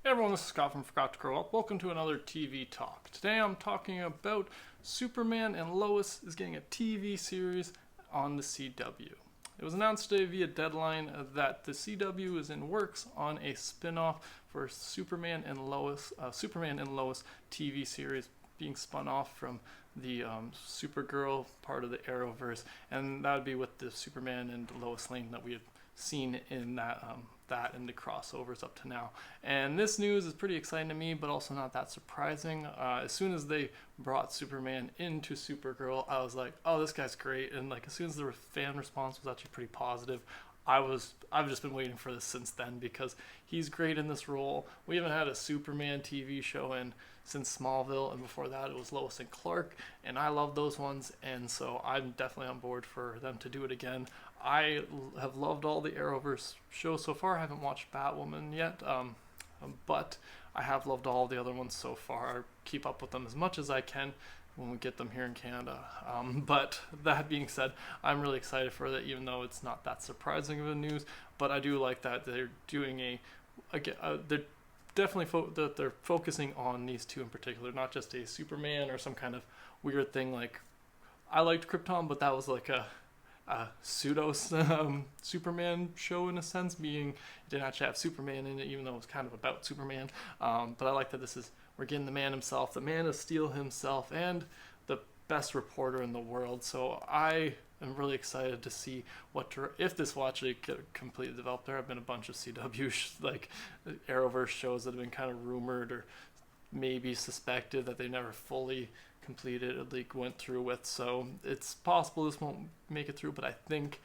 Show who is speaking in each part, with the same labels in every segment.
Speaker 1: Hey everyone, this is Scott from Forgot to Grow Up. Welcome to another TV talk. Today I'm talking about Superman and Lois is getting a TV series on the CW. It was announced today via Deadline that the CW is in works on a spin-off for Superman and Lois TV series being spun off from the Supergirl part of the Arrowverse, and that would be with the Superman and Lois Lane that we had seen in that and the crossovers up to now. And this news is pretty exciting to me, but also not that surprising. As soon as they brought Superman into Supergirl, I was like, oh, this guy's great. And like as soon as the fan response was actually pretty positive, I've just been waiting for this since then because he's great in this role. We haven't had a Superman TV show since Smallville, and before that it was Lois and Clark, and I love those ones, and so I'm definitely on board for them to do it again. I have loved all the Arrowverse shows so far. I haven't watched Batwoman yet, but I have loved all the other ones so far. I keep up with them as much as I can when we get them here in Canada. But that being said, I'm really excited for that, even though it's not that surprising of a news. But I do like that they're doing they're definitely that they're focusing on these two in particular, not just a Superman or some kind of weird thing like I liked Krypton, but that was like a pseudo Superman show in a sense, being it didn't actually have Superman in it, even though it was kind of about Superman. But I like that we're getting the man himself, the Man of Steel himself, and the best reporter in the world. So I am really excited to see if this will actually get completely developed. There have been a bunch of CW like Arrowverse shows that have been kind of rumored or maybe suspected that they never fully completed or like went through with. So it's possible this won't make it through, but I think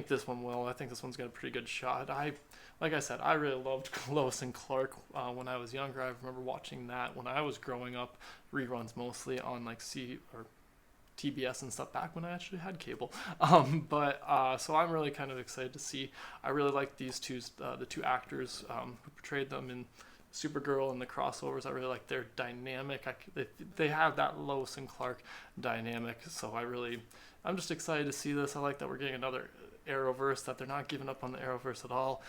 Speaker 1: this one will. I think this one's got a pretty good shot. Like I said, I really loved Lois and Clark when I was younger. I remember watching that when I was growing up, reruns mostly on like TBS and stuff back when I actually had cable. So I'm really kind of excited to see. I really like the two actors who portrayed them in Supergirl and the crossovers. I really like their dynamic. They have that Lois and Clark dynamic, so I'm just excited to see this. I like that we're getting another Arrowverse, that they're not giving up on the Arrowverse at all.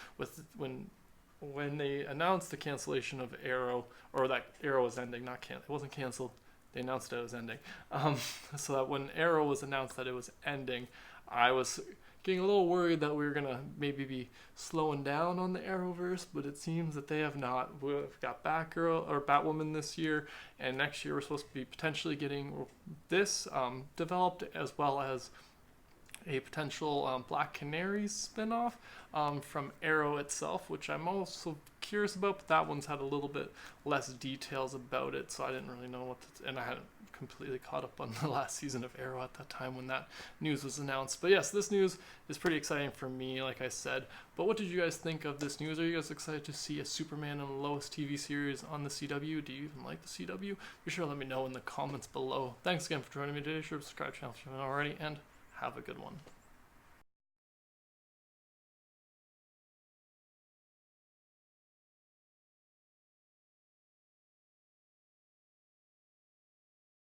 Speaker 1: When they announced the cancellation of Arrow, or that Arrow was ending, it wasn't canceled. They announced it was ending. So that when Arrow was announced that it was ending, I was getting a little worried that we were gonna maybe be slowing down on the Arrowverse, but it seems that they have not. We've got Batgirl or Batwoman this year, and next year we're supposed to be potentially getting this developed, as well as a potential Black Canary spinoff from Arrow itself, which I'm also curious about, but that one's had a little bit less details about it, so I didn't really know and I hadn't completely caught up on the last season of Arrow at that time when that news was announced. But yes, this news is pretty exciting for me, like I said. But what did you guys think of this news? Are you guys excited to see a Superman and Lois TV series on the CW? Do you even like the CW? Be sure to let me know in the comments below. Thanks again for joining me today. Sure to subscribe to the channel if you haven't already, and have a good one.